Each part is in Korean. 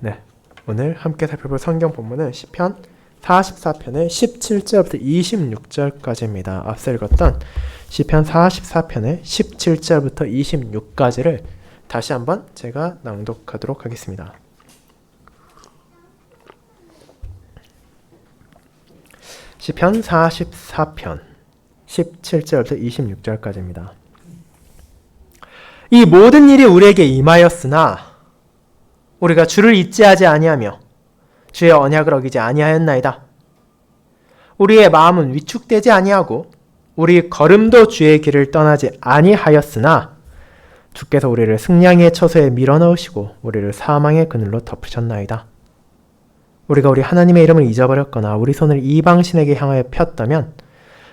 네, 오늘 함께 살펴볼 성경 본문은 시편 44편의 17절부터 26절까지입니다. 앞서 읽었던 시편 44편의 17절부터 26까지를 다시 한번 제가 낭독하도록 하겠습니다. 시편 44편 17절부터 26절까지입니다. 이 모든 일이 우리에게 임하였으나 우리가 주를 잊지 하지 아니하며 주의 언약을 어기지 아니하였나이다. 우리의 마음은 위축되지 아니하고 우리 걸음도 주의 길을 떠나지 아니하였으나 주께서 우리를 승냥이의 처소에 밀어넣으시고 우리를 사망의 그늘로 덮으셨나이다. 우리가 우리 하나님의 이름을 잊어버렸거나 우리 손을 이방신에게 향하여 폈다면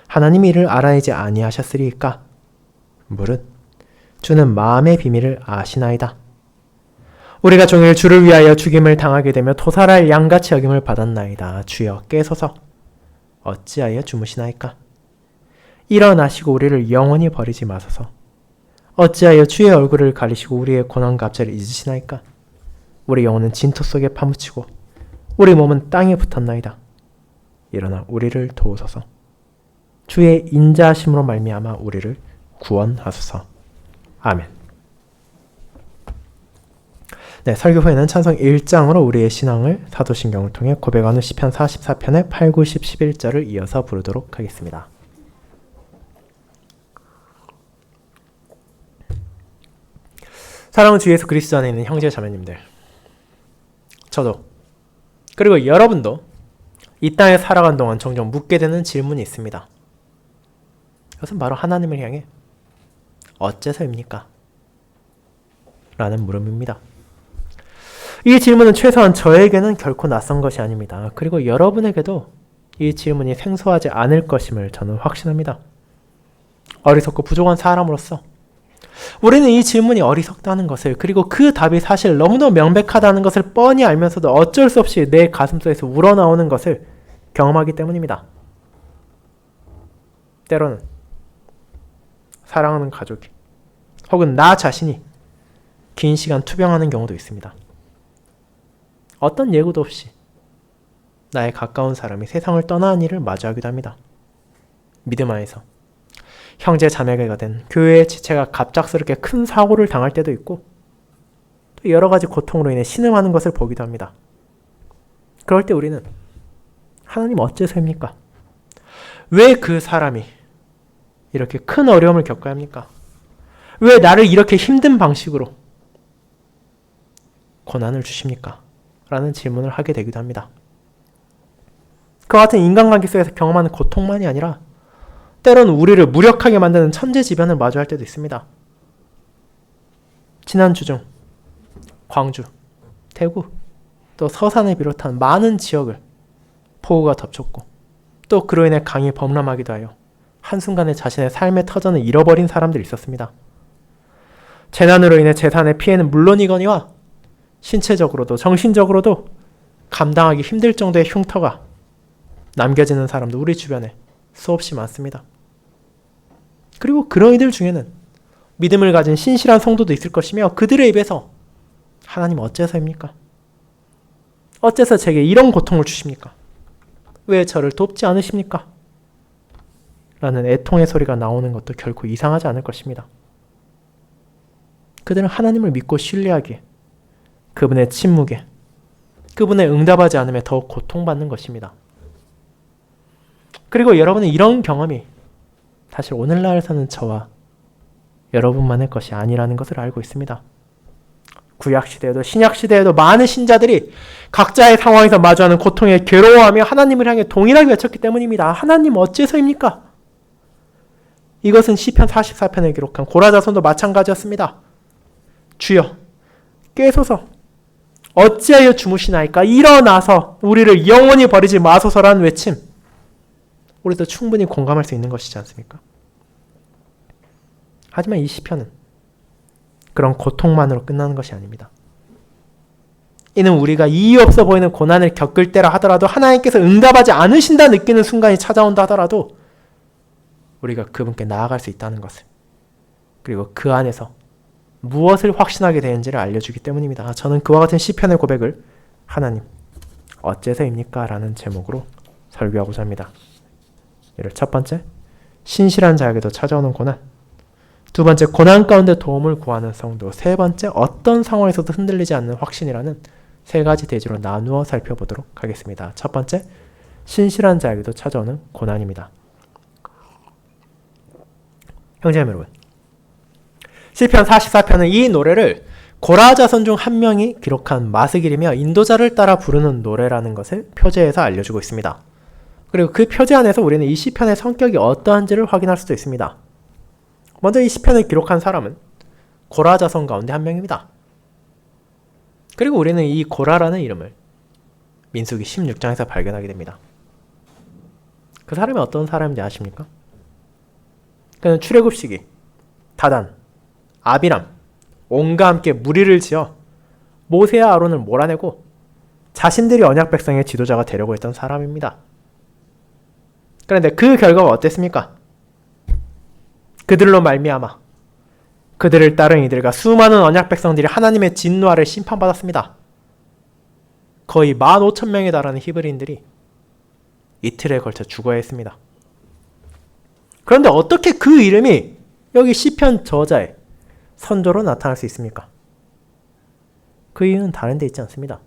하나님이 이를 알아내지 아니하셨으리이까? 물은 주는 마음의 비밀을 아시나이다. 우리가 종일 주를 위하여 죽임을 당하게 되며 토살할 양같이 여김을 받았나이다. 주여 깨소서 어찌하여 주무시나이까? 일어나시고 우리를 영원히 버리지 마소서. 어찌하여 주의 얼굴을 가리시고 우리의 고난갑절을 잊으시나이까? 우리 영혼은 진토 속에 파묻히고 우리 몸은 땅에 붙었나이다. 일어나 우리를 도우소서. 주의 인자하심으로 말미암아 우리를 구원하소서. 아멘. 네, 설교 후에는 찬송 1장으로 우리의 신앙을 사도신경을 통해 고백하는 시편 44편의 8, 9, 10, 11절을 이어서 부르도록 하겠습니다. 사랑하는 주 예수 그리스도 안에 있는 형제 자매님들, 저도 그리고 여러분도 이 땅에 살아간 동안 종종 묻게 되는 질문이 있습니다. 이것은 바로 하나님을 향해 어째서입니까? 라는 물음입니다. 이 질문은 최소한 저에게는 결코 낯선 것이 아닙니다. 그리고 여러분에게도 이 질문이 생소하지 않을 것임을 저는 확신합니다. 어리석고 부족한 사람으로서 우리는 이 질문이 어리석다는 것을, 그리고 그 답이 사실 너무나 명백하다는 것을 뻔히 알면서도 어쩔 수 없이 내 가슴속에서 우러나오는 것을 경험하기 때문입니다. 때로는 사랑하는 가족이 혹은 나 자신이 긴 시간 투병하는 경우도 있습니다. 어떤 예고도 없이 나의 가까운 사람이 세상을 떠나는 일을 마주하기도 합니다. 믿음 안에서 형제 자매가 된 교회의 지체가 갑작스럽게 큰 사고를 당할 때도 있고 또 여러 가지 고통으로 인해 신음하는 것을 보기도 합니다. 그럴 때 우리는 하나님 어째서입니까? 왜 그 사람이 이렇게 큰 어려움을 겪어야 합니까? 왜 나를 이렇게 힘든 방식으로 고난을 주십니까? 라는 질문을 하게 되기도 합니다. 그와 같은 인간관계 속에서 경험하는 고통만이 아니라 때로는 우리를 무력하게 만드는 천재지변을 마주할 때도 있습니다. 지난주 중 광주, 대구, 또 서산을 비롯한 많은 지역을 폭우가 덮쳤고 또 그로 인해 강이 범람하기도 하여 한순간에 자신의 삶의 터전을 잃어버린 사람들이 있었습니다. 재난으로 인해 재산의 피해는 물론이거니와 신체적으로도 정신적으로도 감당하기 힘들 정도의 흉터가 남겨지는 사람도 우리 주변에 수없이 많습니다. 그리고 그런 이들 중에는 믿음을 가진 신실한 성도도 있을 것이며 그들의 입에서 하나님 어째서입니까? 어째서 제게 이런 고통을 주십니까? 왜 저를 돕지 않으십니까? 라는 애통의 소리가 나오는 것도 결코 이상하지 않을 것입니다. 그들은 하나님을 믿고 신뢰하기에 그분의 침묵에, 그분의 응답하지 않음에 더욱 고통받는 것입니다. 그리고 여러분은 이런 경험이 사실 오늘날 사는 저와 여러분만의 것이 아니라는 것을 알고 있습니다. 구약시대에도 신약시대에도 많은 신자들이 각자의 상황에서 마주하는 고통에 괴로워하며 하나님을 향해 동일하게 외쳤기 때문입니다. 하나님 어째서입니까? 이것은 시편 44편에 기록한 고라자손도 마찬가지였습니다. 주여 깨소서 어찌하여 주무시나이까? 일어나서 우리를 영원히 버리지 마소서라는 외침, 우리도 충분히 공감할 수 있는 것이지 않습니까? 하지만 이 시편은 그런 고통만으로 끝나는 것이 아닙니다. 이는 우리가 이유 없어 보이는 고난을 겪을 때라 하더라도 하나님께서 응답하지 않으신다 느끼는 순간이 찾아온다 하더라도 우리가 그분께 나아갈 수 있다는 것을, 그리고 그 안에서 무엇을 확신하게 되는지를 알려주기 때문입니다. 저는 그와 같은 시편의 고백을 하나님, 어째서입니까? 라는 제목으로 설교하고자 합니다. 이를 첫 번째, 신실한 자에게도 찾아오는 고난. 두 번째, 고난 가운데 도움을 구하는 성도. 세 번째, 어떤 상황에서도 흔들리지 않는 확신이라는 세 가지 대지로 나누어 살펴보도록 하겠습니다. 첫 번째, 신실한 자에게도 찾아오는 고난입니다. 형제님 여러분, 시편 44편은 이 노래를 고라 자손 중 한 명이 기록한 마스길이며 인도자를 따라 부르는 노래라는 것을 표제에서 알려주고 있습니다. 그리고 그 표제 안에서 우리는 이 시편의 성격이 어떠한지를 확인할 수도 있습니다. 먼저 이 시편을 기록한 사람은 고라 자손 가운데 한 명입니다. 그리고 우리는 이 고라라는 이름을 민수기 16장에서 발견하게 됩니다. 그 사람이 어떤 사람인지 아십니까? 그는 출애굽 시기 다단, 아비람, 온과 함께 무리를 지어 모세와 아론을 몰아내고 자신들이 언약 백성의 지도자가 되려고 했던 사람입니다. 그런데 그 결과가 어땠습니까? 그들로 말미암아 그들을 따른 이들과 수많은 언약 백성들이 하나님의 진노 아래 심판받았습니다. 거의 15,000명에 달하는 히브리인들이 이틀에 걸쳐 죽어야 했습니다. 그런데 어떻게 그 이름이 여기 시편 저자의 선조로 나타날 수 있습니까? 그 이유는 다른 데 있지 않습니다.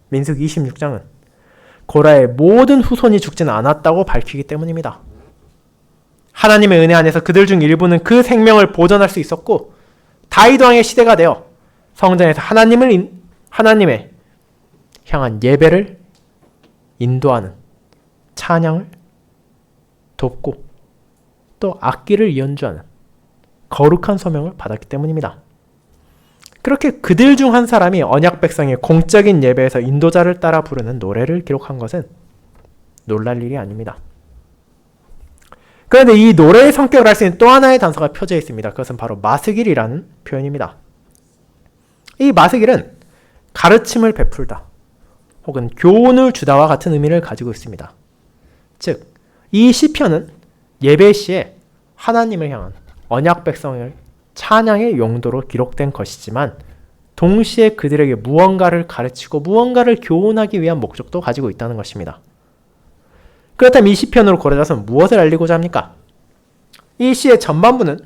민수기 26장은 고라의 모든 후손이 죽지는 않았다고 밝히기 때문입니다. 하나님의 은혜 안에서 그들 중 일부는 그 생명을 보존할 수 있었고 다윗 왕의 시대가 되어 성전에서 하나님의 향한 예배를 인도하는 찬양을 돕고 또 악기를 연주하는 거룩한 소명을 받았기 때문입니다. 그렇게 그들 중 한 사람이 언약 백성의 공적인 예배에서 인도자를 따라 부르는 노래를 기록한 것은 놀랄 일이 아닙니다. 그런데 이 노래의 성격을 알 수 있는 또 하나의 단서가 표제에 있습니다. 그것은 바로 마스길이라는 표현입니다. 이 마스길은 가르침을 베풀다 혹은 교훈을 주다와 같은 의미를 가지고 있습니다. 즉, 이 시편은 예배 시에 하나님을 향한 언약 백성을 찬양의 용도로 기록된 것이지만 동시에 그들에게 무언가를 가르치고 무언가를 교훈하기 위한 목적도 가지고 있다는 것입니다. 그렇다면 이 시편으로 고라 자손은 무엇을 알리고자 합니까? 이 시의 전반부는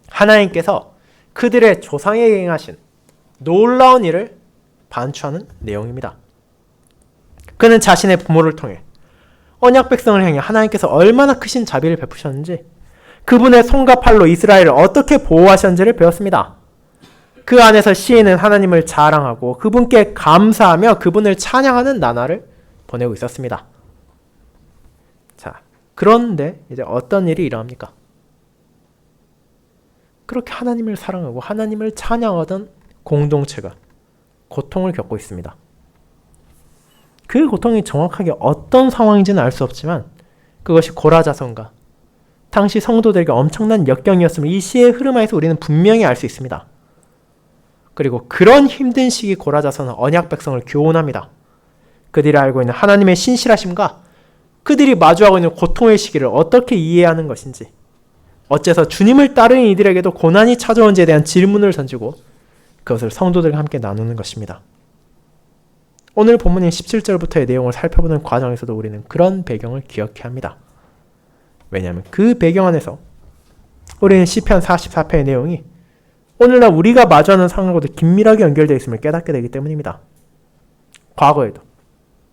하나님께서 그들의 조상에게 행하신 놀라운 일을 반추하는 내용입니다. 그는 자신의 부모를 통해 언약 백성을 향해 하나님께서 얼마나 크신 자비를 베푸셨는지, 그분의 손과 팔로 이스라엘을 어떻게 보호하셨는지를 배웠습니다. 그 안에서 시인은 하나님을 자랑하고 그분께 감사하며 그분을 찬양하는 나날을 보내고 있었습니다. 자, 그런데 이제 어떤 일이 일어납니까? 그렇게 하나님을 사랑하고 하나님을 찬양하던 공동체가 고통을 겪고 있습니다. 그 고통이 정확하게 어떤 상황인지는 알 수 없지만 그것이 고라 자손과 당시 성도들에게 엄청난 역경이었음을 이 시의 흐름에서 우리는 분명히 알 수 있습니다. 그리고 그런 힘든 시기 고라 자손은 언약 백성을 교훈합니다. 그들이 알고 있는 하나님의 신실하심과 그들이 마주하고 있는 고통의 시기를 어떻게 이해하는 것인지, 어째서 주님을 따르는 이들에게도 고난이 찾아온지에 대한 질문을 던지고 그것을 성도들과 함께 나누는 것입니다. 오늘 본문인 17절부터의 내용을 살펴보는 과정에서도 우리는 그런 배경을 기억해야 합니다. 왜냐하면 그 배경 안에서 우리는 시편 44편의 내용이 오늘날 우리가 마주하는 상황과도 긴밀하게 연결되어 있음을 깨닫게 되기 때문입니다. 과거에도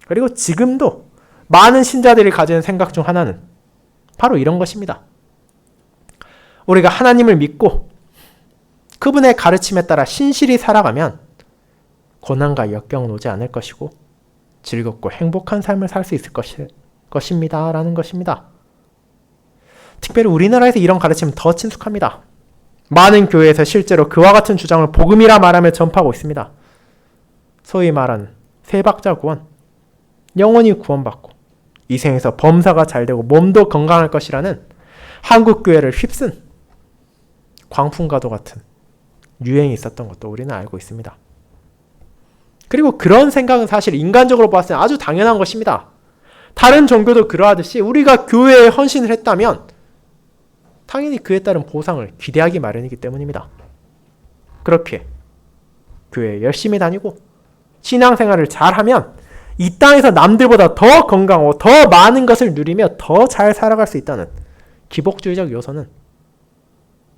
그리고 지금도 많은 신자들이 가지는 생각 중 하나는 바로 이런 것입니다. 우리가 하나님을 믿고 그분의 가르침에 따라 신실히 살아가면 고난과 역경은 오지 않을 것이고 즐겁고 행복한 삶을 살 수 있을 것입니다. 라는 것입니다. 특별히 우리나라에서 이런 가르침은 더 친숙합니다. 많은 교회에서 실제로 그와 같은 주장을 복음이라 말하며 전파하고 있습니다. 소위 말하는 세 박자 구원, 영원히 구원받고 이 생에서 범사가 잘되고 몸도 건강할 것이라는 한국 교회를 휩쓴 광풍과도 같은 유행이 있었던 것도 우리는 알고 있습니다. 그리고 그런 생각은 사실 인간적으로 봤을 때 아주 당연한 것입니다. 다른 종교도 그러하듯이 우리가 교회에 헌신을 했다면 당연히 그에 따른 보상을 기대하기 마련이기 때문입니다. 그렇게 교회에 열심히 다니고 신앙생활을 잘하면 이 땅에서 남들보다 더 건강하고 더 많은 것을 누리며 더 잘 살아갈 수 있다는 기복주의적 요소는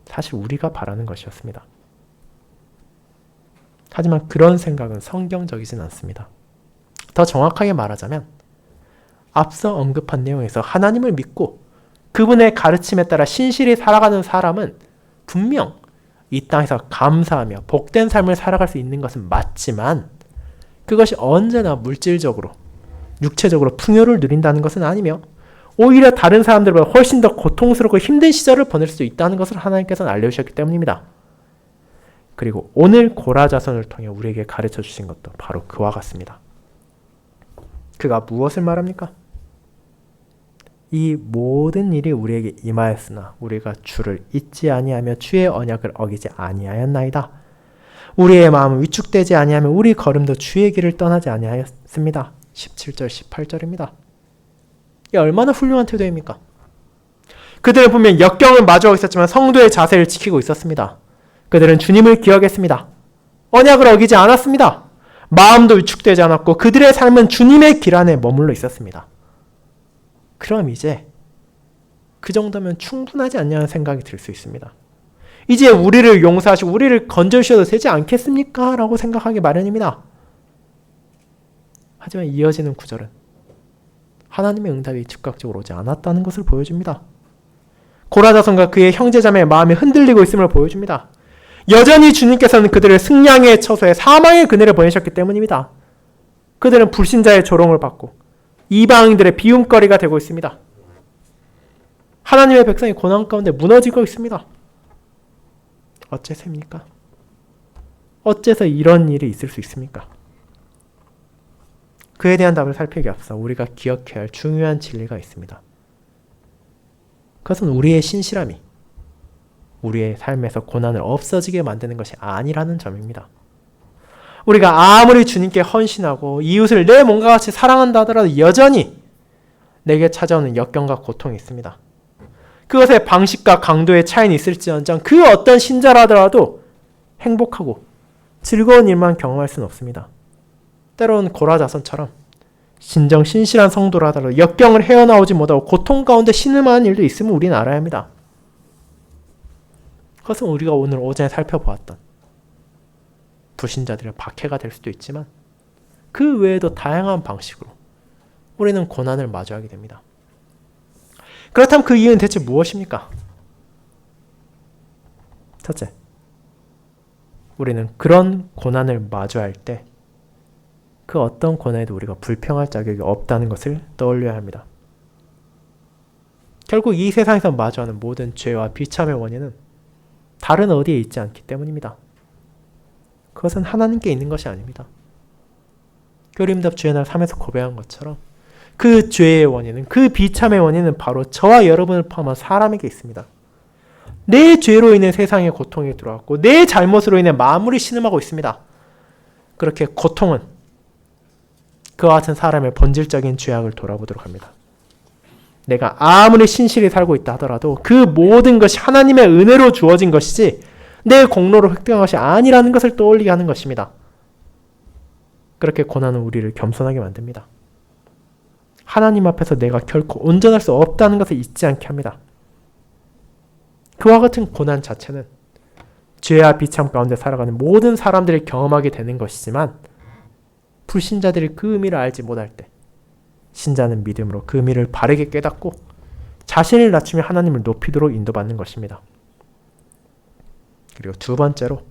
사실 우리가 바라는 것이었습니다. 하지만 그런 생각은 성경적이진 않습니다. 더 정확하게 말하자면 앞서 언급한 내용에서 하나님을 믿고 그분의 가르침에 따라 신실히 살아가는 사람은 분명 이 땅에서 감사하며 복된 삶을 살아갈 수 있는 것은 맞지만 그것이 언제나 물질적으로, 육체적으로 풍요를 누린다는 것은 아니며 오히려 다른 사람들보다 훨씬 더 고통스럽고 힘든 시절을 보낼 수 있다는 것을 하나님께서는 알려주셨기 때문입니다. 그리고 오늘 고라자손을 통해 우리에게 가르쳐 주신 것도 바로 그와 같습니다. 그가 무엇을 말합니까? 이 모든 일이 우리에게 임하였으나 우리가 주를 잊지 아니하며 주의 언약을 어기지 아니하였나이다. 우리의 마음은 위축되지 아니하며 우리 걸음도 주의 길을 떠나지 아니하였습니다. 17절 18절입니다. 이게 얼마나 훌륭한 태도입니까? 그들은 분명 역경을 마주하고 있었지만 성도의 자세를 지키고 있었습니다. 그들은 주님을 기억했습니다. 언약을 어기지 않았습니다. 마음도 위축되지 않았고 그들의 삶은 주님의 길 안에 머물러 있었습니다. 그럼 이제 그 정도면 충분하지 않냐는 생각이 들 수 있습니다. 이제 우리를 용서하시고 우리를 건져주셔도 되지 않겠습니까? 라고 생각하기 마련입니다. 하지만 이어지는 구절은 하나님의 응답이 즉각적으로 오지 않았다는 것을 보여줍니다. 고라자손과 그의 형제자매의 마음이 흔들리고 있음을 보여줍니다. 여전히 주님께서는 그들을 승량의 처소에 사망의 그늘에 보내셨기 때문입니다. 그들은 불신자의 조롱을 받고 이방인들의 비움거리가 되고 있습니다. 하나님의 백성이 고난 가운데 무너지고 있습니다. 어째서입니까? 어째서 이런 일이 있을 수 있습니까? 그에 대한 답을 살피기 앞서 우리가 기억해야 할 중요한 진리가 있습니다. 그것은 우리의 신실함이 우리의 삶에서 고난을 없어지게 만드는 것이 아니라는 점입니다. 우리가 아무리 주님께 헌신하고 이웃을 내 몸과 같이 사랑한다 하더라도 여전히 내게 찾아오는 역경과 고통이 있습니다. 그것의 방식과 강도의 차이는 있을지언정 그 어떤 신자라 하더라도 행복하고 즐거운 일만 경험할 수는 없습니다. 때로는 고라자손처럼 진정 신실한 성도라 하더라도 역경을 헤어나오지 못하고 고통 가운데 신음하는 일도 있음을 우리는 알아야 합니다. 그것은 우리가 오늘 오전에 살펴보았던 불신자들의 박해가 될 수도 있지만 그 외에도 다양한 방식으로 우리는 고난을 마주하게 됩니다. 그렇다면 그 이유는 대체 무엇입니까? 첫째, 우리는 그런 고난을 마주할 때 그 어떤 고난에도 우리가 불평할 자격이 없다는 것을 떠올려야 합니다. 결국 이 세상에서 마주하는 모든 죄와 비참의 원인은 다른 어디에 있지 않기 때문입니다. 그것은 하나님께 있는 것이 아닙니다. 교리응답 주의 날 3에서 고백한 것처럼 그 죄의 원인은, 그 비참의 원인은 바로 저와 여러분을 포함한 사람에게 있습니다. 내 죄로 인해 세상에 고통이 들어왔고 내 잘못으로 인해 만물이 신음하고 있습니다. 그렇게 고통은 그와 같은 사람의 본질적인 죄악을 돌아보도록 합니다. 내가 아무리 신실히 살고 있다 하더라도 그 모든 것이 하나님의 은혜로 주어진 것이지 내 공로로 획득한 것이 아니라는 것을 떠올리게 하는 것입니다. 그렇게 고난은 우리를 겸손하게 만듭니다. 하나님 앞에서 내가 결코 온전할 수 없다는 것을 잊지 않게 합니다. 그와 같은 고난 자체는 죄와 비참 가운데 살아가는 모든 사람들이 경험하게 되는 것이지만 불신자들이 그 의미를 알지 못할 때 신자는 믿음으로 그 의미를 바르게 깨닫고 자신을 낮추며 하나님을 높이도록 인도받는 것입니다. 그리고 두 번째로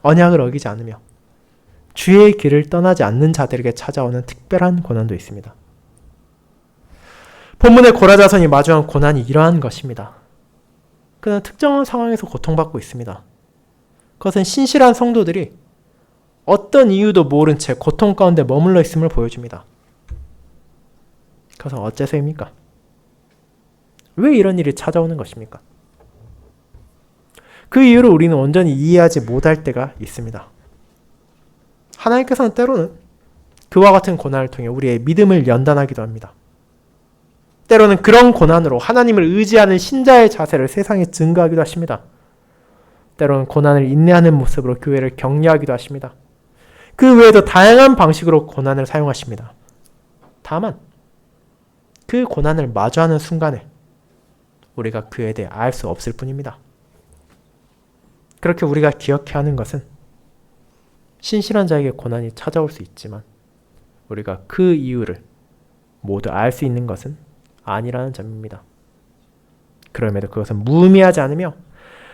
언약을 어기지 않으며 주의 길을 떠나지 않는 자들에게 찾아오는 특별한 고난도 있습니다. 본문의 고라자손이 마주한 고난이 이러한 것입니다. 그는 특정한 상황에서 고통받고 있습니다. 그것은 신실한 성도들이 어떤 이유도 모른 채 고통 가운데 머물러 있음을 보여줍니다. 그것은 어째서입니까? 왜 이런 일이 찾아오는 것입니까? 그 이유를 우리는 온전히 이해하지 못할 때가 있습니다. 하나님께서는 때로는 그와 같은 고난을 통해 우리의 믿음을 연단하기도 합니다. 때로는 그런 고난으로 하나님을 의지하는 신자의 자세를 세상에 증거하기도 하십니다. 때로는 고난을 인내하는 모습으로 교회를 격려하기도 하십니다. 그 외에도 다양한 방식으로 고난을 사용하십니다. 다만 그 고난을 마주하는 순간에 우리가 그에 대해 알 수 없을 뿐입니다. 그렇게 우리가 기억해야 하는 것은 신실한 자에게 고난이 찾아올 수 있지만 우리가 그 이유를 모두 알 수 있는 것은 아니라는 점입니다. 그럼에도 그것은 무의미하지 않으며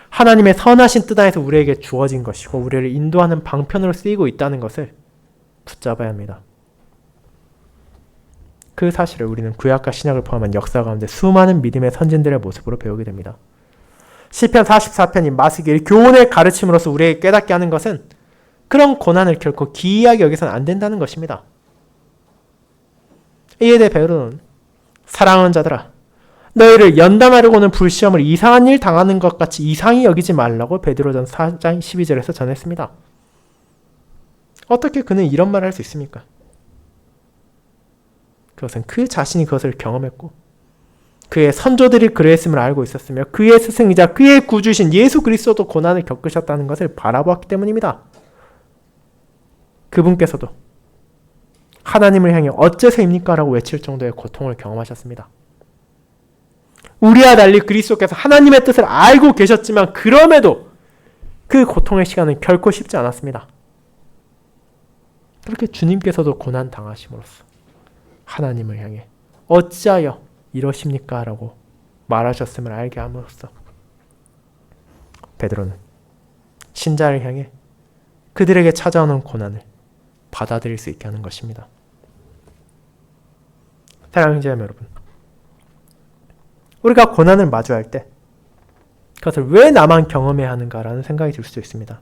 하나님의 선하신 뜻 안에서 우리에게 주어진 것이고 우리를 인도하는 방편으로 쓰이고 있다는 것을 붙잡아야 합니다. 그 사실을 우리는 구약과 신약을 포함한 역사 가운데 수많은 믿음의 선진들의 모습으로 배우게 됩니다. 시편 44편이 마시기를 교훈의 가르침으로써 우리에게 깨닫게 하는 것은 그런 고난을 결코 기이하게 여기서는 안 된다는 것입니다. 이에 대해 베드로는 사랑하는 자들아 너희를 연단하려고는 불시험을 이상한 일 당하는 것 같이 이상히 여기지 말라고 베드로전 4장 12절에서 전했습니다. 어떻게 그는 이런 말을 할 수 있습니까? 그것은 그 자신이 그것을 경험했고 그의 선조들이 그랬음을 알고 있었으며 그의 스승이자 그의 구주이신 예수 그리스도도 고난을 겪으셨다는 것을 바라보았기 때문입니다. 그분께서도 하나님을 향해 어째서입니까? 라고 외칠 정도의 고통을 경험하셨습니다. 우리와 달리 그리스도께서 하나님의 뜻을 알고 계셨지만 그럼에도 그 고통의 시간은 결코 쉽지 않았습니다. 그렇게 주님께서도 고난 당하심으로써 하나님을 향해 어찌하여 이러십니까? 라고 말하셨음을 알게 함으로써 베드로는 신자를 향해 그들에게 찾아오는 고난을 받아들일 수 있게 하는 것입니다. 사랑하는 형제자매 여러분, 우리가 고난을 마주할 때 그것을 왜 나만 경험해야 하는가라는 생각이 들 수도 있습니다.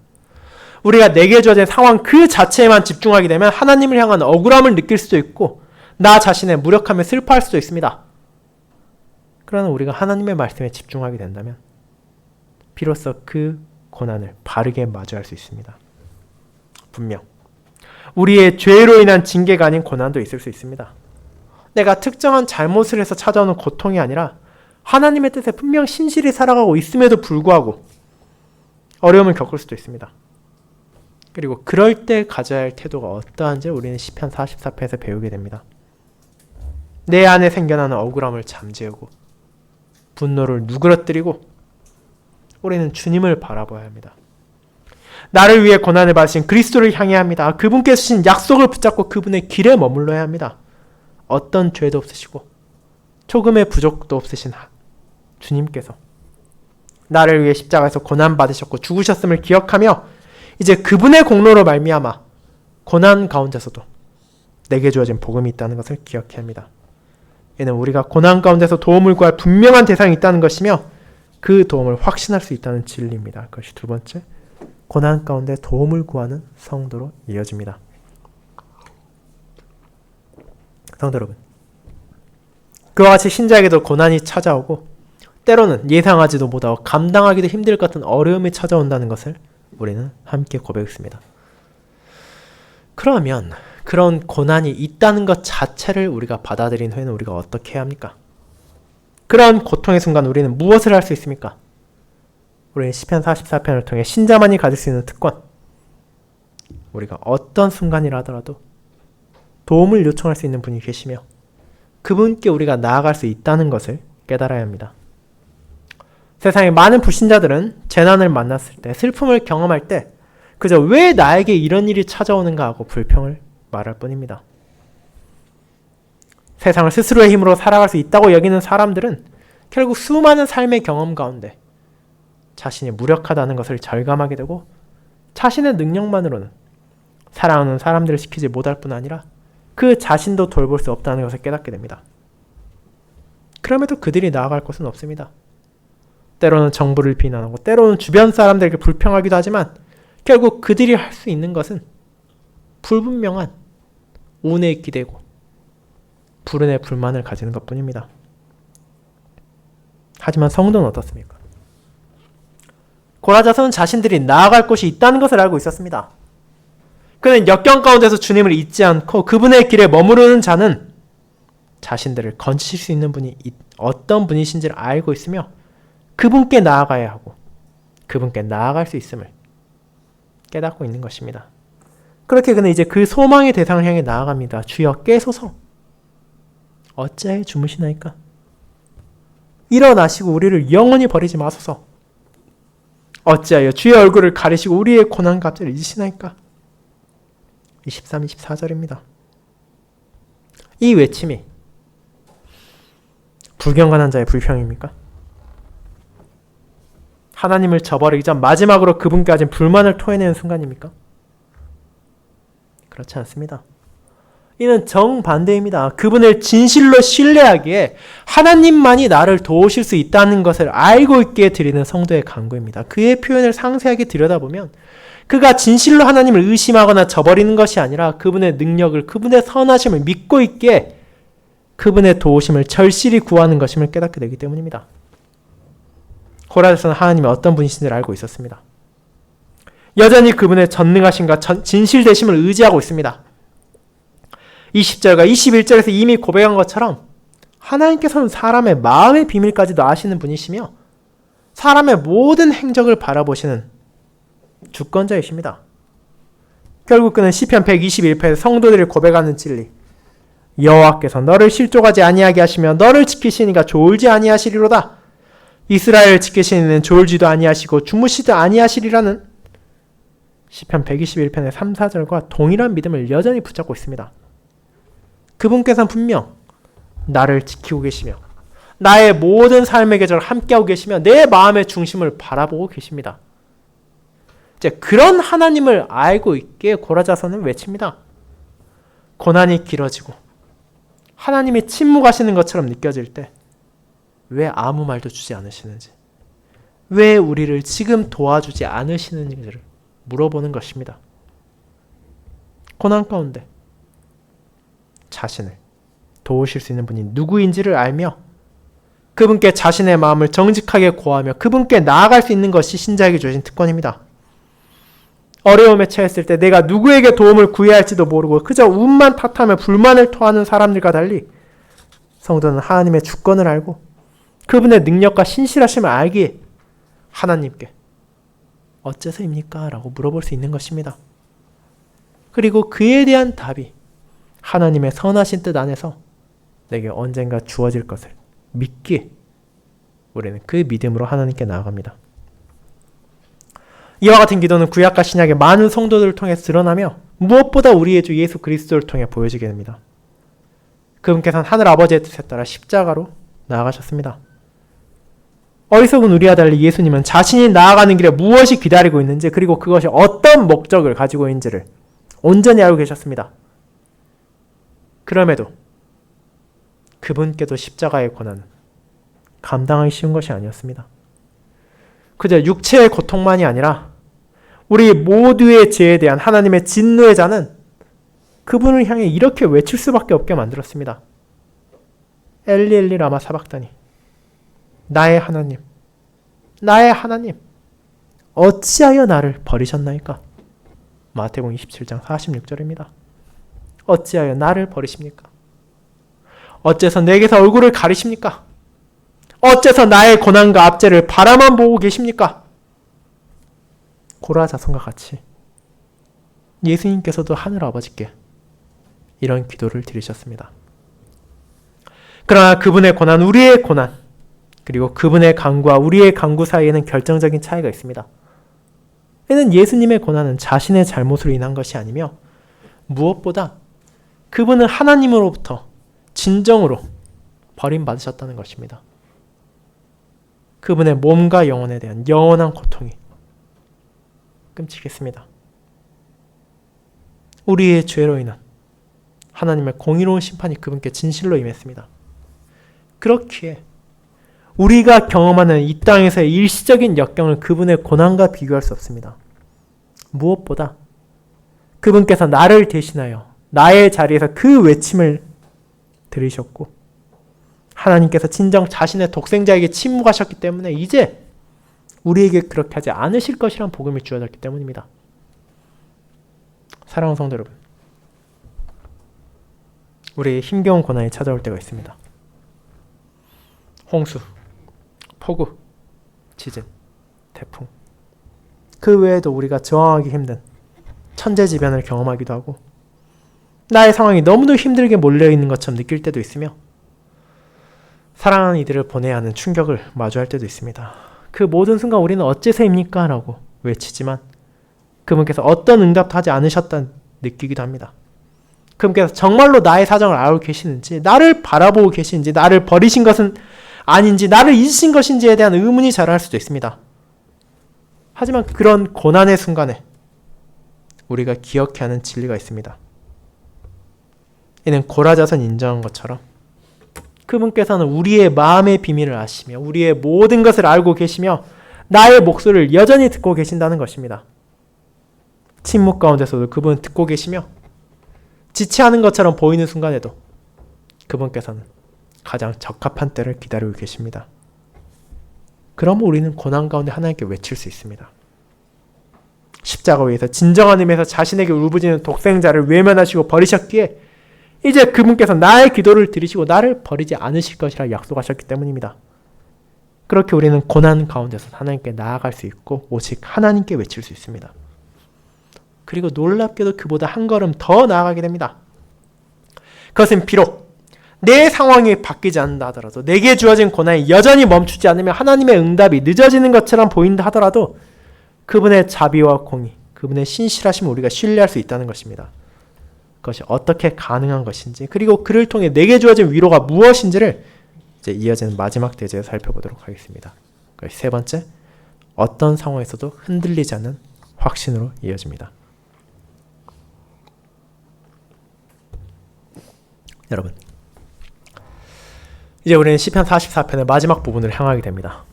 우리가 내게 주어진 상황 그 자체에만 집중하게 되면 하나님을 향한 억울함을 느낄 수도 있고 나 자신의 무력함에 슬퍼할 수도 있습니다. 그러나 우리가 하나님의 말씀에 집중하게 된다면 비로소 그 고난을 바르게 마주할 수 있습니다. 분명 우리의 죄로 인한 징계가 아닌 고난도 있을 수 있습니다. 내가 특정한 잘못을 해서 찾아오는 고통이 아니라 하나님의 뜻에 분명 신실히 살아가고 있음에도 불구하고 어려움을 겪을 수도 있습니다. 그리고 그럴 때 가져야 할 태도가 어떠한지 우리는 시편 44편에서 배우게 됩니다. 내 안에 생겨나는 억울함을 잠재우고 분노를 누그러뜨리고 우리는 주님을 바라봐야 합니다. 나를 위해 고난을 받으신 그리스도를 향해야 합니다. 그분께서 주신 약속을 붙잡고 그분의 길에 머물러야 합니다. 어떤 죄도 없으시고 조금의 부족도 없으신 주님께서 나를 위해 십자가에서 고난 받으셨고 죽으셨음을 기억하며 이제 그분의 공로로 말미암아 고난 가운데서도 내게 주어진 복음이 있다는 것을 기억해야 합니다. 이는 우리가 고난 가운데서 도움을 구할 분명한 대상이 있다는 것이며 그 도움을 확신할 수 있다는 진리입니다. 그것이 두 번째, 고난 가운데 도움을 구하는 성도로 이어집니다. 성도 여러분, 그와 같이 신자에게도 고난이 찾아오고 때로는 예상하지도 못하고 감당하기도 힘들 것 같은 어려움이 찾아온다는 것을 우리는 함께 고백했습니다. 그러면 그런 고난이 있다는 것 자체를 우리가 받아들인 후에는 우리가 어떻게 해야 합니까? 그런 고통의 순간 우리는 무엇을 할 수 있습니까? 우리는 시편 44편을 통해 신자만이 가질 수 있는 특권, 우리가 어떤 순간이라 하더라도 도움을 요청할 수 있는 분이 계시며 그분께 우리가 나아갈 수 있다는 것을 깨달아야 합니다. 세상의 많은 불신자들은 재난을 만났을 때, 슬픔을 경험할 때 그저 왜 나에게 이런 일이 찾아오는가 하고 불평을 말할 뿐입니다. 세상을 스스로의 힘으로 살아갈 수 있다고 여기는 사람들은 결국 수많은 삶의 경험 가운데 자신이 무력하다는 것을 절감하게 되고 자신의 능력만으로는 사랑하는 사람들을 지키지 못할 뿐 아니라 그 자신도 돌볼 수 없다는 것을 깨닫게 됩니다. 그럼에도 그들이 나아갈 곳은 없습니다. 때로는 정부를 비난하고 때로는 주변 사람들에게 불평하기도 하지만 결국 그들이 할 수 있는 것은 불분명한 운에 기대고 불운에 불만을 가지는 것뿐입니다. 하지만 성도는 어떻습니까? 고라자손은 자신들이 나아갈 곳이 있다는 것을 알고 있었습니다. 그는 역경 가운데서 주님을 잊지 않고 그분의 길에 머무르는 자는 자신들을 건지실 수 있는 분이 어떤 분이신지를 알고 있으며 그분께 나아가야 하고 그분께 나아갈 수 있음을 깨닫고 있는 것입니다. 그렇게 그는 이제 그 소망의 대상을 향해 나아갑니다. 주여 깨소서. 어찌하여 주무시나이까? 일어나시고 우리를 영원히 버리지 마소서. 어찌하여 주의 얼굴을 가리시고 우리의 고난과 압제를 잊으시나이까? 23, 24절입니다. 이 외침이 불경건한 자의 불평입니까? 하나님을 저버리기 전 마지막으로 그분께 가진 불만을 토해내는 순간입니까? 그렇지 않습니다. 이는 정반대입니다. 그분을 진실로 신뢰하기에 하나님만이 나를 도우실 수 있다는 것을 알고 있게 드리는 성도의 간구입니다. 그의 표현을 상세하게 들여다보면 그가 진실로 하나님을 의심하거나 저버리는 것이 아니라 그분의 능력을, 그분의 선하심을 믿고 있기에 그분의 도우심을 절실히 구하는 것임을 깨닫게 되기 때문입니다. 고라자서는 하나님이 어떤 분이신지를 알고 있었습니다. 여전히 그분의 전능하심과 진실되심을 의지하고 있습니다. 20절과 21절에서 이미 고백한 것처럼 하나님께서는 사람의 마음의 비밀까지도 아시는 분이시며 사람의 모든 행적을 바라보시는 주권자이십니다. 결국 그는 시편 121편에서 성도들이 고백하는 진리, 여호와께서 너를 실족하지 아니하게 하시며 너를 지키시니가 졸지 아니하시리로다. 이스라엘을 지키시는 이는 졸지도 아니하시고 주무시도 아니하시리라는 시편 121편의 3, 4절과 동일한 믿음을 여전히 붙잡고 있습니다. 그분께서는 분명 나를 지키고 계시며 나의 모든 삶의 계절을 함께하고 계시며 내 마음의 중심을 바라보고 계십니다. 이제 그런 하나님을 알고 있기에 고라자서는 외칩니다. 고난이 길어지고 하나님이 침묵하시는 것처럼 느껴질 때 왜 아무 말도 주지 않으시는지, 왜 우리를 지금 도와주지 않으시는지를 물어보는 것입니다. 고난 가운데 자신을 도우실 수 있는 분이 누구인지를 알며 그분께 자신의 마음을 정직하게 고하며 그분께 나아갈 수 있는 것이 신자에게 주어진 특권입니다. 어려움에 처했을 때 내가 누구에게 도움을 구해야 할지도 모르고 그저 운만 탓하며 불만을 토하는 사람들과 달리 성도는 하나님의 주권을 알고 그분의 능력과 신실하심을 알기에 하나님께 어째서입니까? 라고 물어볼 수 있는 것입니다. 그리고 그에 대한 답이 하나님의 선하신 뜻 안에서 내게 언젠가 주어질 것을 믿기에 우리는 그 믿음으로 하나님께 나아갑니다. 이와 같은 기도는 구약과 신약의 많은 성도들을 통해 드러나며 무엇보다 우리의 주 예수 그리스도를 통해 보여지게 됩니다. 그분께서는 하늘 아버지의 뜻에 따라 십자가로 나아가셨습니다. 어리석은 우리와 달리 예수님은 자신이 나아가는 길에 무엇이 기다리고 있는지 그리고 그것이 어떤 목적을 가지고 있는지를 온전히 알고 계셨습니다. 그럼에도 그분께도 십자가의 고난은 감당하기 쉬운 것이 아니었습니다. 그저 육체의 고통만이 아니라 우리 모두의 죄에 대한 하나님의 진노의 자는 그분을 향해 이렇게 외칠 수밖에 없게 만들었습니다. 엘리 엘리 라마 사박다니, 나의 하나님, 나의 하나님, 어찌하여 나를 버리셨나이까? 마태복음 27장 46절입니다. 어찌하여 나를 버리십니까? 어째서 내게서 얼굴을 가리십니까? 어째서 나의 고난과 압제를 바라만 보고 계십니까? 고라자손과 같이 예수님께서도 하늘 아버지께 이런 기도를 드리셨습니다. 그러나 그분의 고난, 우리의 고난, 그리고 그분의 강구와 우리의 강구 사이에는 결정적인 차이가 있습니다. 이는 예수님의 고난은 자신의 잘못으로 인한 것이 아니며 무엇보다 그분은 하나님으로부터 진정으로 버림받으셨다는 것입니다. 그분의 몸과 영혼에 대한 영원한 고통이 끔찍했습니다. 우리의 죄로 인한 하나님의 공의로운 심판이 그분께 진실로 임했습니다. 그렇기에 우리가 경험하는 이 땅에서의 일시적인 역경을 그분의 고난과 비교할 수 없습니다. 무엇보다 그분께서 나를 대신하여 나의 자리에서 그 외침을 들으셨고 하나님께서 진정 자신의 독생자에게 침묵하셨기 때문에 이제 우리에게 그렇게 하지 않으실 것이란 복음이 주어졌기 때문입니다. 사랑하는 성도 여러분, 우리의 힘겨운 고난이 찾아올 때가 있습니다. 홍수, 폭우, 지진, 태풍, 그 외에도 우리가 저항하기 힘든 천재지변을 경험하기도 하고 나의 상황이 너무도 힘들게 몰려있는 것처럼 느낄 때도 있으며 사랑하는 이들을 보내야 하는 충격을 마주할 때도 있습니다. 그 모든 순간 우리는 어째서입니까? 라고 외치지만 그분께서 어떤 응답도 하지 않으셨다 느끼기도 합니다. 그분께서 정말로 나의 사정을 알고 계시는지, 나를 바라보고 계시는지, 나를 버리신 것은 아닌지, 나를 잊으신 것인지에 대한 의문이 자랄 수도 있습니다. 하지만 그런 고난의 순간에 우리가 기억해야 하는 진리가 있습니다. 이는 고라자선 인정한 것처럼 그분께서는 우리의 마음의 비밀을 아시며 우리의 모든 것을 알고 계시며 나의 목소리를 여전히 듣고 계신다는 것입니다. 침묵 가운데서도 그분은 듣고 계시며 지체하는 것처럼 보이는 순간에도 그분께서는 가장 적합한 때를 기다리고 계십니다. 그러면 우리는 고난 가운데 하나님께 외칠 수 있습니다. 십자가 위에서 진정한 의미에서 자신에게 울부짖는 독생자를 외면하시고 버리셨기에 이제 그분께서 나의 기도를 들으시고 나를 버리지 않으실 것이라 약속하셨기 때문입니다. 그렇게 우리는 고난 가운데서 하나님께 나아갈 수 있고 오직 하나님께 외칠 수 있습니다. 그리고 놀랍게도 그보다 한 걸음 더 나아가게 됩니다. 그것은 비록 내 상황이 바뀌지 않는다 하더라도 내게 주어진 고난이 여전히 멈추지 않으며 하나님의 응답이 늦어지는 것처럼 보인다 하더라도 그분의 자비와 공의, 그분의 신실하심을 우리가 신뢰할 수 있다는 것입니다. 그것이 어떻게 가능한 것인지 그리고 그를 통해 내게 주어진 위로가 무엇인지를 이제 이어지는 마지막 대제에 살펴보도록 하겠습니다. 세 번째, 어떤 상황에서도 흔들리지 않는 확신으로 이어집니다. 여러분, 이제 우리는 시편 44편의 마지막 부분을 향하게 됩니다.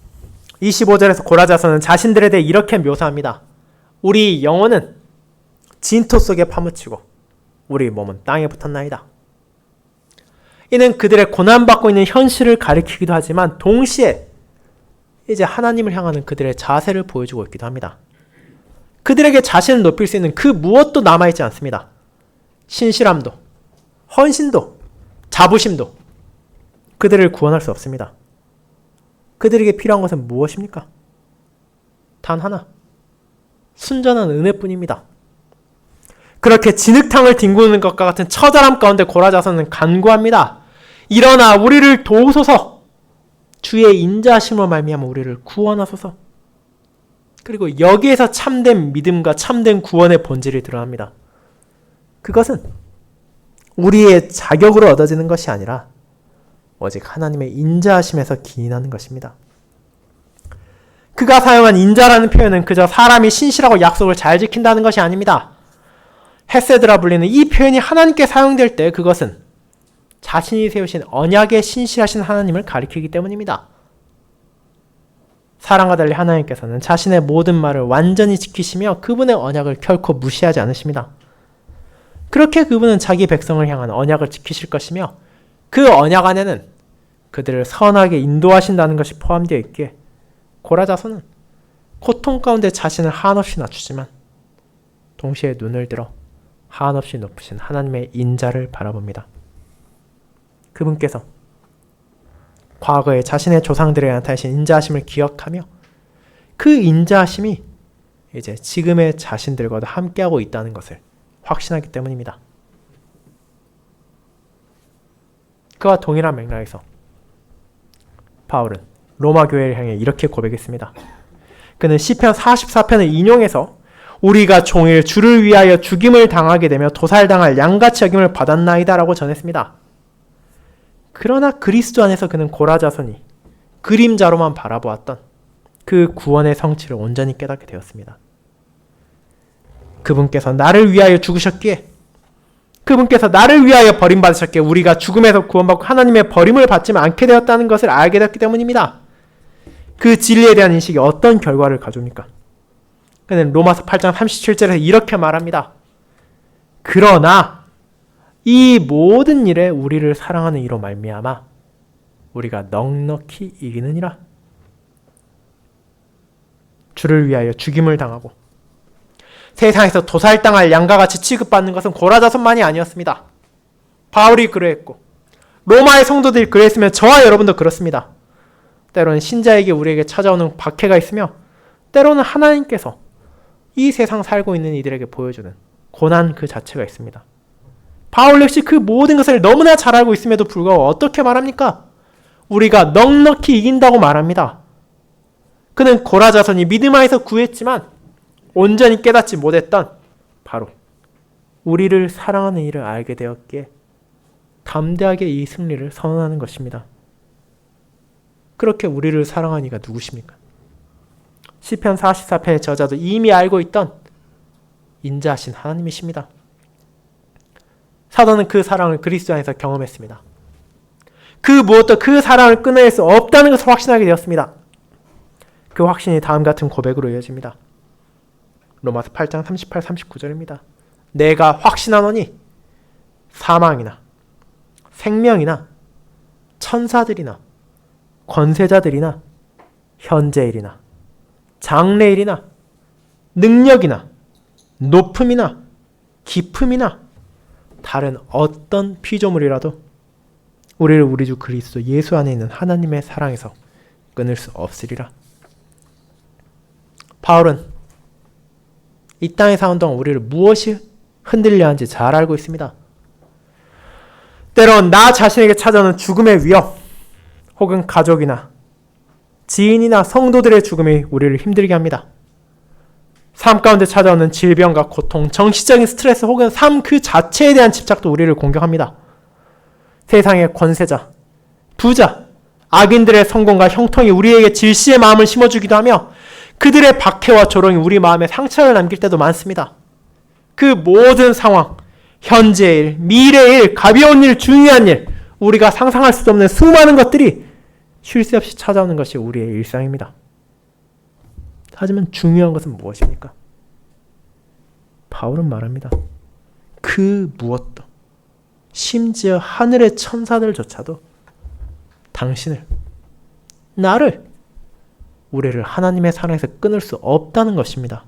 25절에서 고라자선은 자신들에 대해 이렇게 묘사합니다. 우리 영혼은 진토 속에 파묻히고 우리 몸은 땅에 붙었나이다. 이는 그들의 고난받고 있는 현실을 가리키기도 하지만 동시에 이제 하나님을 향하는 그들의 자세를 보여주고 있기도 합니다. 그들에게 자신을 높일 수 있는 그 무엇도 남아있지 않습니다. 신실함도, 헌신도, 자부심도 그들을 구원할 수 없습니다. 그들에게 필요한 것은 무엇입니까? 단 하나, 순전한 은혜뿐입니다. 그렇게 진흙탕을 뒹구는 것과 같은 처절함 가운데 고라자선은 간구합니다. 일어나 우리를 도우소서. 주의 인자하심으로 말미암아 우리를 구원하소서. 그리고 여기에서 참된 믿음과 참된 구원의 본질이 드러납니다. 그것은 우리의 자격으로 얻어지는 것이 아니라 오직 하나님의 인자하심에서 기인하는 것입니다. 그가 사용한 인자라는 표현은 그저 사람이 신실하고 약속을 잘 지킨다는 것이 아닙니다. 헤세드라 불리는 이 표현이 하나님께 사용될 때 그것은 자신이 세우신 언약에 신실하신 하나님을 가리키기 때문입니다. 사랑과 달리 하나님께서는 자신의 모든 말을 완전히 지키시며 그분의 언약을 결코 무시하지 않으십니다. 그렇게 그분은 자기 백성을 향한 언약을 지키실 것이며 그 언약 안에는 그들을 선하게 인도하신다는 것이 포함되어 있기에 고라자선은 고통 가운데 자신을 한없이 낮추지만 동시에 눈을 들어 한없이 높으신 하나님의 인자를 바라봅니다. 그분께서 과거에 자신의 조상들에게 나타내신 인자하심을 기억하며 그 인자하심이 이제 지금의 자신들과도 함께하고 있다는 것을 확신하기 때문입니다. 그와 동일한 맥락에서 바울은 로마 교회를 향해 이렇게 고백했습니다. 그는 시편 44편을 인용해서 우리가 종일 주를 위하여 죽임을 당하게 되며 도살당할 양같이 여김을 받았나이다 라고 전했습니다. 그러나 그리스도 안에서 그는 고라자선이 그림자로만 바라보았던 그 구원의 성취를 온전히 깨닫게 되었습니다. 그분께서 나를 위하여 죽으셨기에, 그분께서 나를 위하여 버림받으셨기에 우리가 죽음에서 구원받고 하나님의 버림을 받지 않게 되었다는 것을 알게 되었기 때문입니다. 그 진리에 대한 인식이 어떤 결과를 가져옵니까? 그는 로마서 8장 37절에서 이렇게 말합니다. 그러나 이 모든 일에 우리를 사랑하는 이로 말미암아 우리가 넉넉히 이기느니라. 주를 위하여 죽임을 당하고 세상에서 도살당할 양과 같이 취급받는 것은 고라자선만이 아니었습니다. 바울이 그러했고 로마의 성도들이 그랬으면 저와 여러분도 그렇습니다. 때로는 신자에게 우리에게 찾아오는 박해가 있으며 때로는 하나님께서 이 세상 살고 있는 이들에게 보여주는 고난 그 자체가 있습니다. 바울 역시 그 모든 것을 너무나 잘 알고 있음에도 불구하고 어떻게 말합니까? 우리가 넉넉히 이긴다고 말합니다. 그는 고라자손이 믿음 안에서 구했지만 온전히 깨닫지 못했던 바로 우리를 사랑하는 이를 알게 되었기에 담대하게 이 승리를 선언하는 것입니다. 그렇게 우리를 사랑하는 이가 누구십니까? 시편 44편의 저자도 이미 알고 있던 인자하신 하나님이십니다. 사도는 그 사랑을 그리스도 안에서 경험했습니다. 그 무엇도 그 사랑을 끊어낼 수 없다는 것을 확신하게 되었습니다. 그 확신이 다음 같은 고백으로 이어집니다. 로마서 8장 38, 39절입니다. 내가 확신하노니 사망이나 생명이나 천사들이나 권세자들이나 현재일이나 장래일이나 능력이나 높음이나 깊음이나 다른 어떤 피조물이라도 우리를 우리 주 그리스도 예수 안에 있는 하나님의 사랑에서 끊을 수 없으리라. 바울은 이 땅에 사는 동안 우리를 무엇이 흔들려 하는지 잘 알고 있습니다. 때론 나 자신에게 찾아오는 죽음의 위협, 혹은 가족이나 지인이나 성도들의 죽음이 우리를 힘들게 합니다. 삶 가운데 찾아오는 질병과 고통, 정신적인 스트레스 혹은 삶 그 자체에 대한 집착도 우리를 공격합니다. 세상의 권세자, 부자, 악인들의 성공과 형통이 우리에게 질시의 마음을 심어주기도 하며 그들의 박해와 조롱이 우리 마음에 상처를 남길 때도 많습니다. 그 모든 상황, 현재의 일, 미래의 일, 가벼운 일, 중요한 일, 우리가 상상할 수 없는 수많은 것들이 쉴 새 없이 찾아오는 것이 우리의 일상입니다. 하지만 중요한 것은 무엇입니까? 바울은 말합니다. 그 무엇도, 심지어 하늘의 천사들조차도 당신을, 나를, 우리를 하나님의 사랑에서 끊을 수 없다는 것입니다.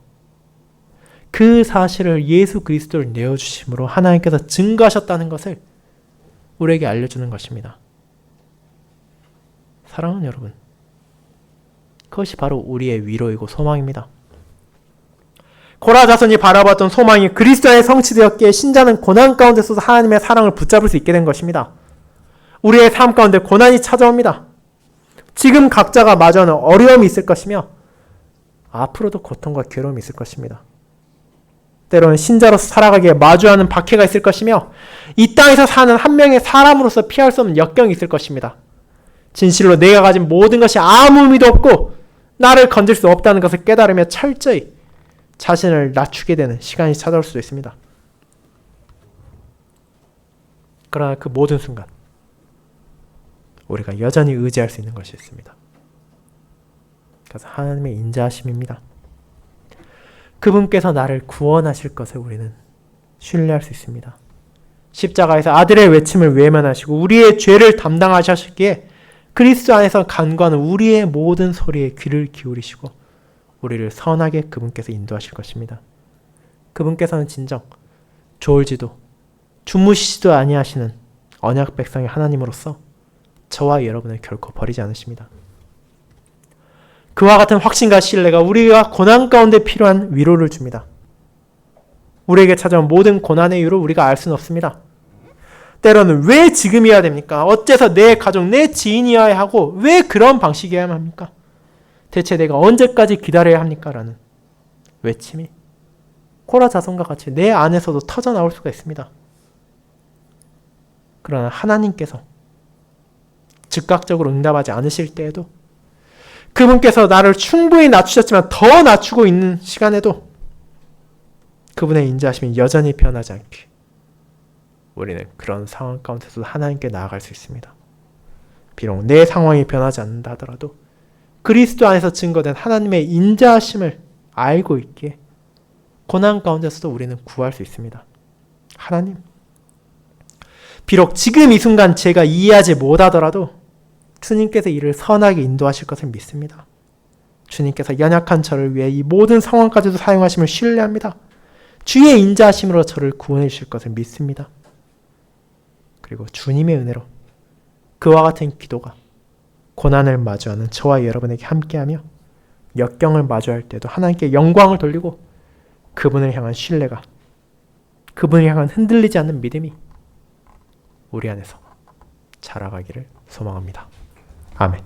그 사실을 예수 그리스도를 내어주심으로 하나님께서 증거하셨다는 것을 우리에게 알려주는 것입니다. 사랑하는 여러분, 그것이 바로 우리의 위로이고 소망입니다. 고라 자손이 바라봤던 소망이 그리스도 안에 성취되었기에 신자는 고난 가운데서도 하나님의 사랑을 붙잡을 수 있게 된 것입니다. 우리의 삶 가운데 고난이 찾아옵니다. 지금 각자가 마주하는 어려움이 있을 것이며 앞으로도 고통과 괴로움이 있을 것입니다. 때로는 신자로서 살아가기에 마주하는 박해가 있을 것이며 이 땅에서 사는 한 명의 사람으로서 피할 수 없는 역경이 있을 것입니다. 진실로 내가 가진 모든 것이 아무 의미도 없고 나를 건질 수 없다는 것을 깨달으며 철저히 자신을 낮추게 되는 시간이 찾아올 수도 있습니다. 그러나 그 모든 순간 우리가 여전히 의지할 수 있는 것이 있습니다. 그래서 하나님의 인자하심입니다. 그분께서 나를 구원하실 것을 우리는 신뢰할 수 있습니다. 십자가에서 아들의 외침을 외면하시고 우리의 죄를 담당하셨기에 그리스도 안에서 간구하는 우리의 모든 소리에 귀를 기울이시고 우리를 선하게 그분께서 인도하실 것입니다. 그분께서는 진정 졸지도 주무시지도 아니하시는 언약 백성의 하나님으로서 저와 여러분을 결코 버리지 않으십니다. 그와 같은 확신과 신뢰가 우리가 고난 가운데 필요한 위로를 줍니다. 우리에게 찾아온 모든 고난의 이유를 우리가 알 수는 없습니다. 때로는 왜 지금이어야 됩니까? 어째서 내 가족, 내 지인이어야 하고 왜 그런 방식이어야만 합니까? 대체 내가 언제까지 기다려야 합니까? 라는 외침이 코라 자손과 같이 내 안에서도 터져나올 수가 있습니다. 그러나 하나님께서 즉각적으로 응답하지 않으실 때에도 그분께서 나를 충분히 낮추셨지만 더 낮추고 있는 시간에도 그분의 인자하심이 여전히 변하지 않게 우리는 그런 상황 가운데서도 하나님께 나아갈 수 있습니다. 비록 내 상황이 변하지 않는다 하더라도 그리스도 안에서 증거된 하나님의 인자하심을 알고 있기에 고난 가운데서도 우리는 구할 수 있습니다. 하나님, 비록 지금 이 순간 제가 이해하지 못하더라도 주님께서 이를 선하게 인도하실 것을 믿습니다. 주님께서 연약한 저를 위해 이 모든 상황까지도 사용하심을 신뢰합니다. 주의 인자하심으로 저를 구원해 주실 것을 믿습니다. 그리고 주님의 은혜로 그와 같은 기도가 고난을 마주하는 저와 여러분에게 함께하며 역경을 마주할 때도 하나님께 영광을 돌리고 그분을 향한 신뢰가 그분을 향한 흔들리지 않는 믿음이 우리 안에서 자라가기를 소망합니다. 아멘.